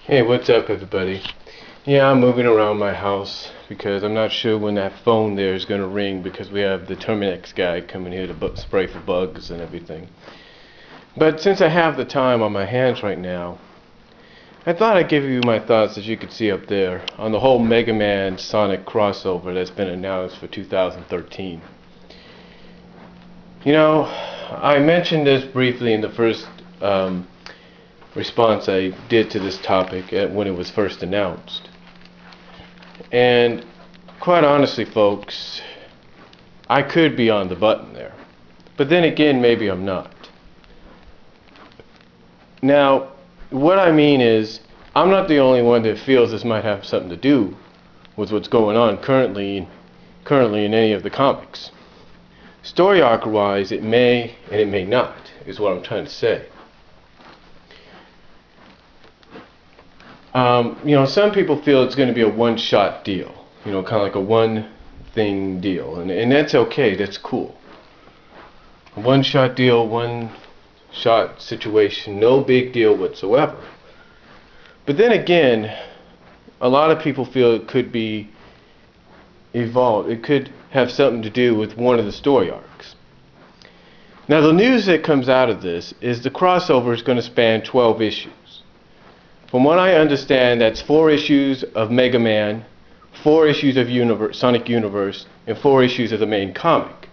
Hey, what's up, everybody? Yeah, I'm moving around my house because I'm not sure when that phone there is going to ring because we have the Terminex guy coming here to spray for bugs and everything. But since I have the time on my hands right now, I thought I'd give you my thoughts, as you can see up there, on the whole Mega Man Sonic crossover that's been announced for 2013. You know, I mentioned this briefly in the first response I did to this topic when it was first announced. And quite honestly, folks, I could be on the button there. But then again, maybe I'm not. Now, what I mean is, I'm not the only one that feels this might have something to do with what's going on currently in any of the comics. Story arc wise, it may and it may not, is what I'm trying to say. Some people feel it's going to be a one-shot deal, kind of like a one-thing deal, and that's okay, that's cool. A one-shot deal, one-shot situation, no big deal whatsoever. But then again, a lot of people feel it could be evolved. It could have something to do with one of the story arcs. Now, the news that comes out of this is the crossover is going to span 12 issues. From what I understand, that's 4 issues of Mega Man, 4 issues of Sonic Universe, and 4 issues of the main comic.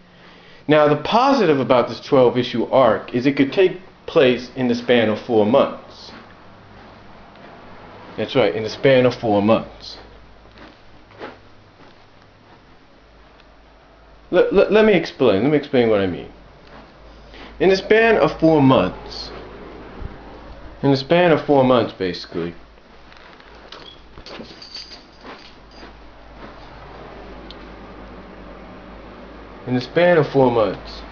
Now, the positive about this 12-issue arc is it could take place in the span of 4 months. That's right, in the span of 4 months. Let me explain what I mean. In the span of 4 months, basically, in the span of 4 months,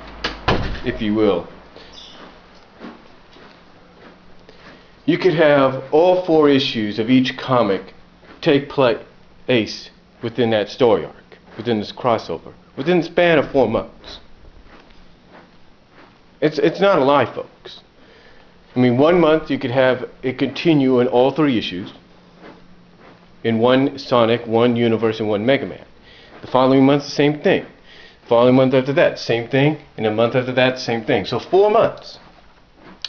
if you will, you could have all 4 issues of each comic take place within that story arc, within this crossover, within the span of 4 months. It's not a lie, folks. I mean, 1 month you could have it continue in all 3 issues, in one Sonic, one Universe, and one Mega Man. The following month, the same thing. The following month after that, same thing. And a month after that, same thing. So 4 months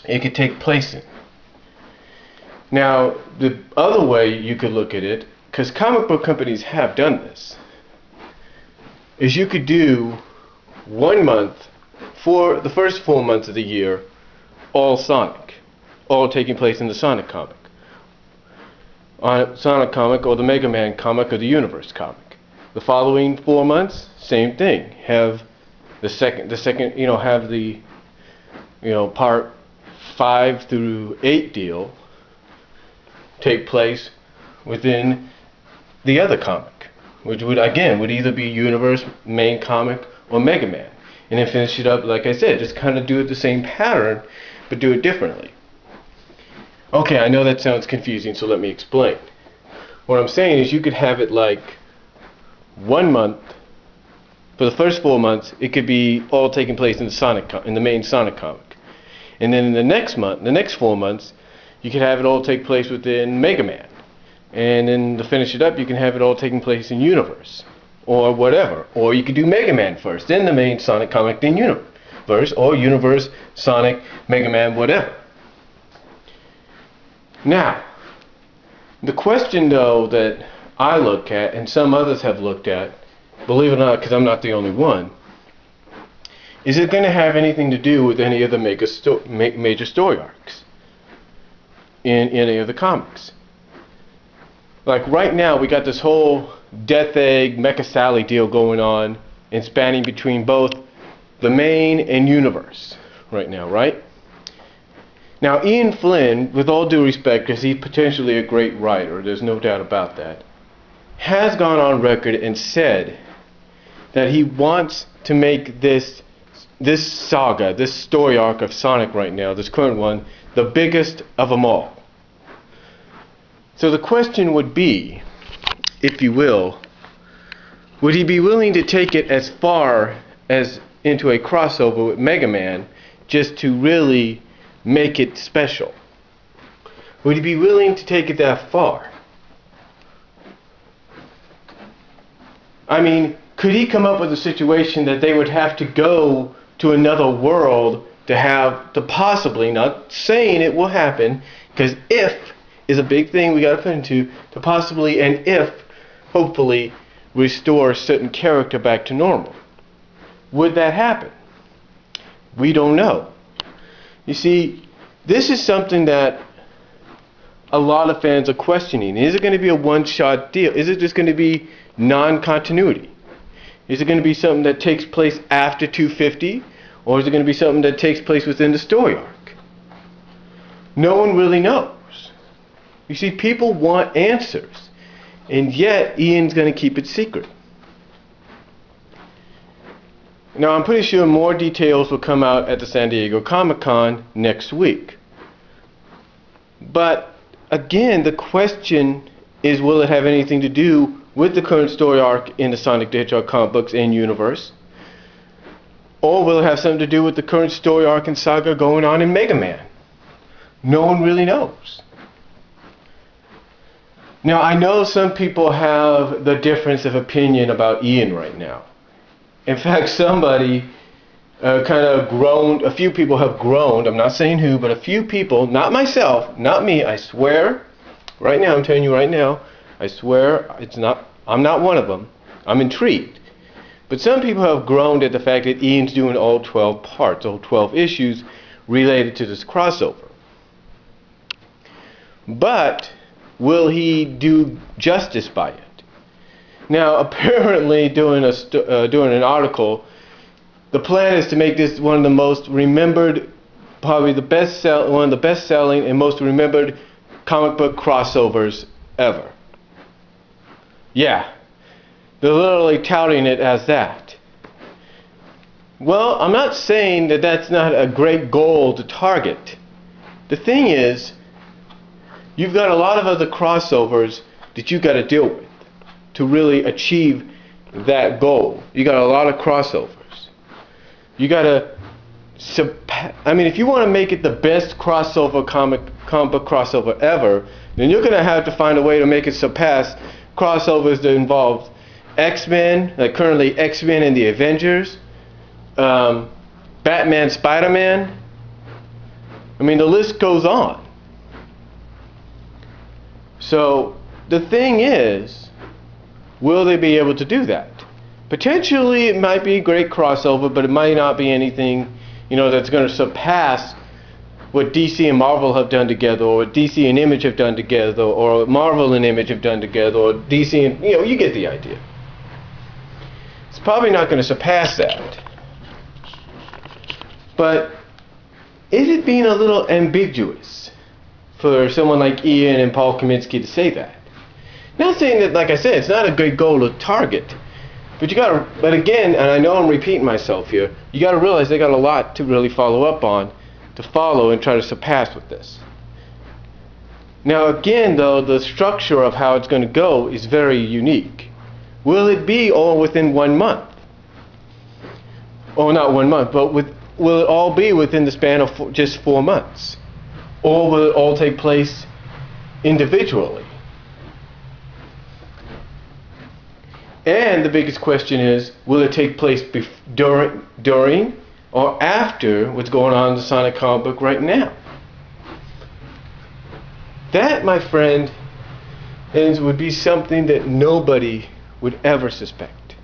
it could take place in. Now, the other way you could look at it, because comic book companies have done this, is you could do 1 month for the first 4 months of the year, all Sonic, all taking place in the Sonic comic. On Sonic comic, or the Mega Man comic, or the Universe comic. The following 4 months, same thing. Have the second, have the, part 5 through 8 deal take place within the other comic, which would either be Universe, main comic, or Mega Man. And then finish it up, like I said, just kind of do it the same pattern, but do it differently. Okay, I know that sounds confusing, so let me explain. What I'm saying is you could have it like 1 month, for the first 4 months, it could be all taking place in the main Sonic comic. And then in the next month, the next 4 months, you could have it all take place within Mega Man. And then to finish it up, you can have it all taking place in Universe, or whatever. Or you could do Mega Man first, then the main Sonic comic, then Universe, or Universe, Sonic, Mega Man, whatever. Now, the question though that I look at, and some others have looked at, believe it or not, because I'm not the only one, is it going to have anything to do with any of the major story arcs in any of the comics? Like right now, we got this whole Death Egg, Mecha Sally deal going on, and spanning between both the main and Universe right now, right? Now, Ian Flynn, with all due respect, because he's potentially a great writer, there's no doubt about that, has gone on record and said that he wants to make this saga, this story arc of Sonic right now, this current one, the biggest of them all. So the question would be, if you will, would he be willing to take it as far as into a crossover with Mega Man just to really make it special? Would he be willing to take it that far? I mean, could he come up with a situation that they would have to go to another world to possibly, not saying it will happen, because if is a big thing we got to put into, to possibly and if, hopefully, restore certain character back to normal? Would that happen? We don't know. You see, this is something that a lot of fans are questioning. Is it going to be a one-shot deal? Is it just going to be non-continuity? Is it going to be something that takes place after 250? Or is it going to be something that takes place within the story arc? No one really knows. You see, people want answers. And yet, Ian's going to keep it secret. Now, I'm pretty sure more details will come out at the San Diego Comic-Con next week. But, again, the question is, will it have anything to do with the current story arc in the Sonic the Hedgehog comic books and universe? Or will it have something to do with the current story arc and saga going on in Mega Man? No one really knows. Now, I know some people have the difference of opinion about Ian right now. In fact, somebody kind of groaned, a few people have groaned, I'm not saying who, but a few people, not myself, not me, I swear, right now, I'm telling you right now, I swear, I'm not one of them. I'm intrigued. But some people have groaned at the fact that Ian's doing all 12 parts, all 12 issues related to this crossover. But will he do justice by it? Now, apparently, doing an article, the plan is to make this one of the most remembered, probably one of the best-selling and most remembered comic book crossovers ever. Yeah. They're literally touting it as that. Well, I'm not saying that that's not a great goal to target. The thing is, you've got a lot of other crossovers that you've got to deal with to really achieve that goal. You got a lot of crossovers. You got to, if you want to make it the best crossover comic book crossover ever, then you're going to have to find a way to make it surpass crossovers that involve X-Men, like currently X-Men and the Avengers, Batman, Spider-Man. I mean, the list goes on. So, the thing is, will they be able to do that? Potentially, it might be a great crossover, but it might not be anything, that's going to surpass what DC and Marvel have done together, or what DC and Image have done together, or what Marvel and Image have done together, or DC and, you get the idea. It's probably not going to surpass that. But is it being a little ambiguous for someone like Ian and Paul Kaminsky to say that? Not saying that, like I said, it's not a great goal to target. But again, and I know I'm repeating myself here, you got to realize they got a lot to really follow up on, to follow and try to surpass with this. Now again, though, the structure of how it's going to go is very unique. Will it be all within 1 month? Or not 1 month, but will it all be within the span of just 4 months? Or will it all take place individually? And the biggest question is, will it take place during or after what's going on in the Sonic comic book right now? That, my friend, would be something that nobody would ever suspect.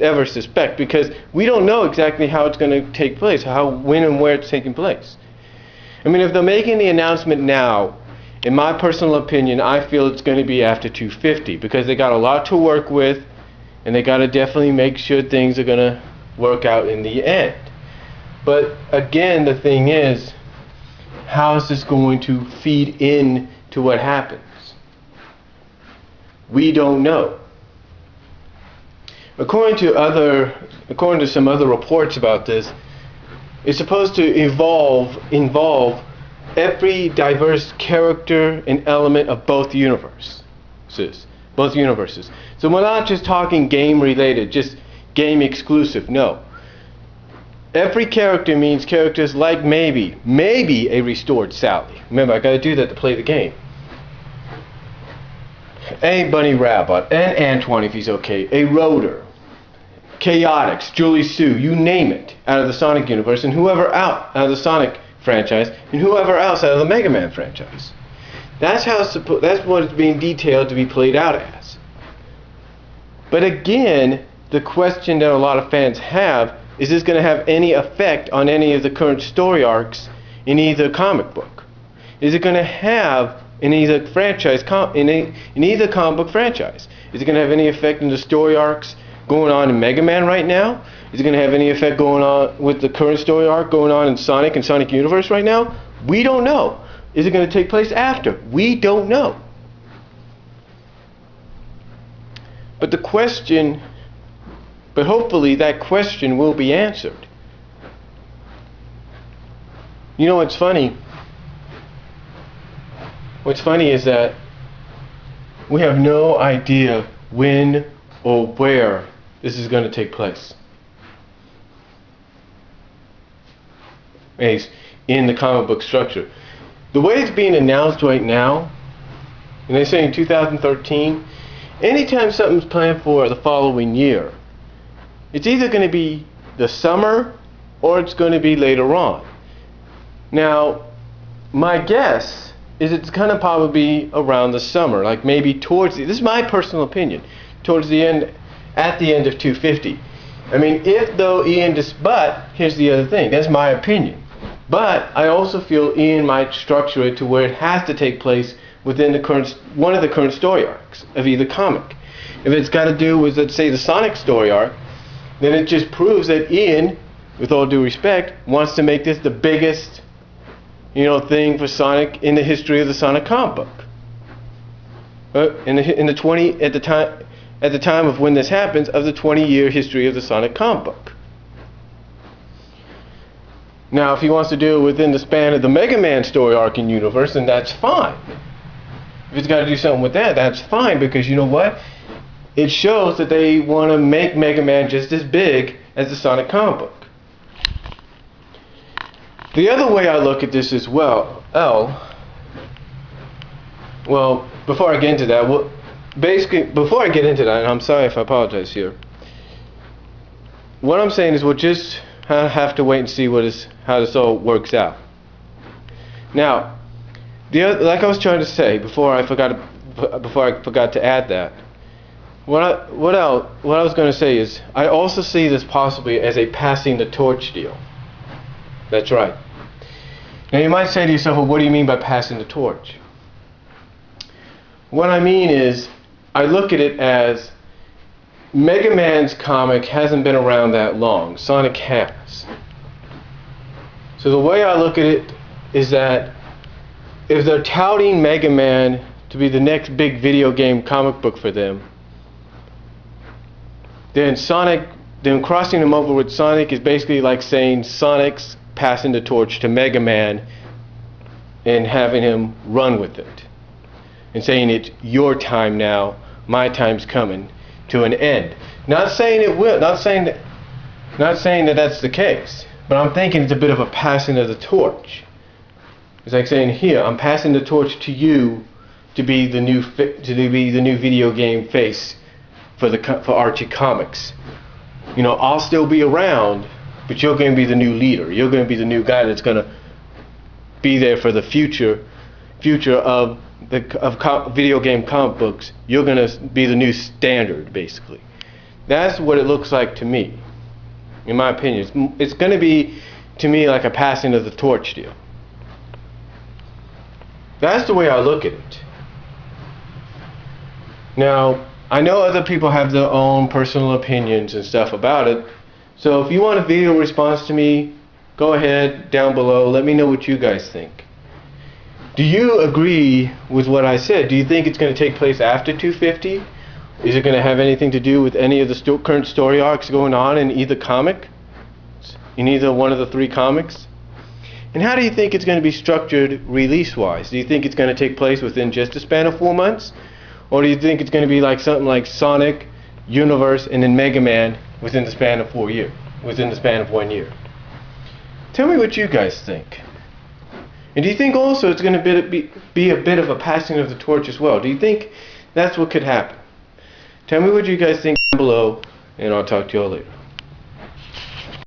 Ever suspect, because we don't know exactly how it's going to take place, when and where it's taking place. If they're making the announcement now, in my personal opinion, I feel it's going to be after 250, because they got a lot to work with, and they got to definitely make sure things are going to work out in the end. But again, the thing is, how is this going to feed in to what happens? We don't know. According to some other reports about this, it's supposed to involve every diverse character and element of both universes. So we're not just talking game related, just game exclusive, no. Every character means characters like maybe a restored Sally. Remember, I gotta do that to play the game. A Bunny Rabbit, and Antoine if he's okay, a Rotor, Chaotix, Julie Sue, you name it, out of the Sonic universe, and whoever out of the Sonic franchise, and whoever else out of the Mega Man franchise. That's what it's being detailed to be played out as. But again, the question that a lot of fans have is this going to have any effect on any of the current story arcs in either comic book? Is it going to have in either franchise in either comic book franchise? Is it going to have any effect in the story arcs going on in Mega Man right now? Is it going to have any effect going on with the current story arc going on in Sonic and Sonic Universe right now? We don't know. Is it going to take place after? We don't know. But hopefully that question will be answered. You know what's funny? What's funny is that we have no idea when or where this is going to take place. In the comic book structure. The way it's being announced right now, and they say in 2013, anytime something's planned for the following year, it's either going to be the summer or it's going to be later on. Now, my guess is it's going to probably be around the summer, like maybe this is my personal opinion, at the end of 250. I mean, but here's the other thing, that's my opinion. But I also feel Ian might structure it to where it has to take place within one of the current story arcs of either comic. If it's got to do with, let's say, the Sonic story arc, then it just proves that Ian, with all due respect, wants to make this the biggest, thing for Sonic in the history of the Sonic comic book. At the time of when this happens, of the 20-year history of the Sonic comic book. Now, if he wants to do it within the span of the Mega Man story arc in universe, then that's fine. If he's got to do something with that, that's fine, because you know what? It shows that they want to make Mega Man just as big as the Sonic comic book. The other way I look at this as well, before I get into that, and I'm sorry if I apologize here, what I'm saying is we'll just have to wait and see how this all works out. Now, like I was trying to say before I forgot to add that, what I was going to say is I also see this possibly as a passing the torch deal. That's right. Now you might say to yourself, well, what do you mean by passing the torch? What I mean is I look at it as Mega Man's comic hasn't been around that long. Sonic has. So the way I look at it is that if they're touting Mega Man to be the next big video game comic book for them, then crossing him over with Sonic is basically like saying Sonic's passing the torch to Mega Man and having him run with it. And saying it's your time now, my time's coming to an end. Not saying it will, not saying that that's the case, but I'm thinking it's a bit of a passing of the torch. It's like saying, here, I'm passing the torch to you to be the new video game face for Archie Comics. I'll still be around, but you're going to be the new leader. You're going to be the new guy that's going to be there for the future of video game comic books. You're going to be the new standard, basically. That's what it looks like to me, in my opinion. It's going to be, to me, like a passing of the torch deal. That's the way I look at it. Now, I know other people have their own personal opinions and stuff about it, so if you want a video response to me, go ahead down below. Let me know what you guys think. Do you agree with what I said? Do you think it's going to take place after 250? Is it going to have anything to do with any of the current story arcs going on in either comic? In either one of the three comics? And how do you think it's going to be structured release-wise? Do you think it's going to take place within just a span of 4 months? Or do you think it's going to be like something like Sonic, Universe, and then Mega Man within the span of 1 year? Tell me what you guys think. And do you think also it's going to be a bit of a passing of the torch as well? Do you think that's what could happen? Tell me what you guys think down below, and I'll talk to y'all later.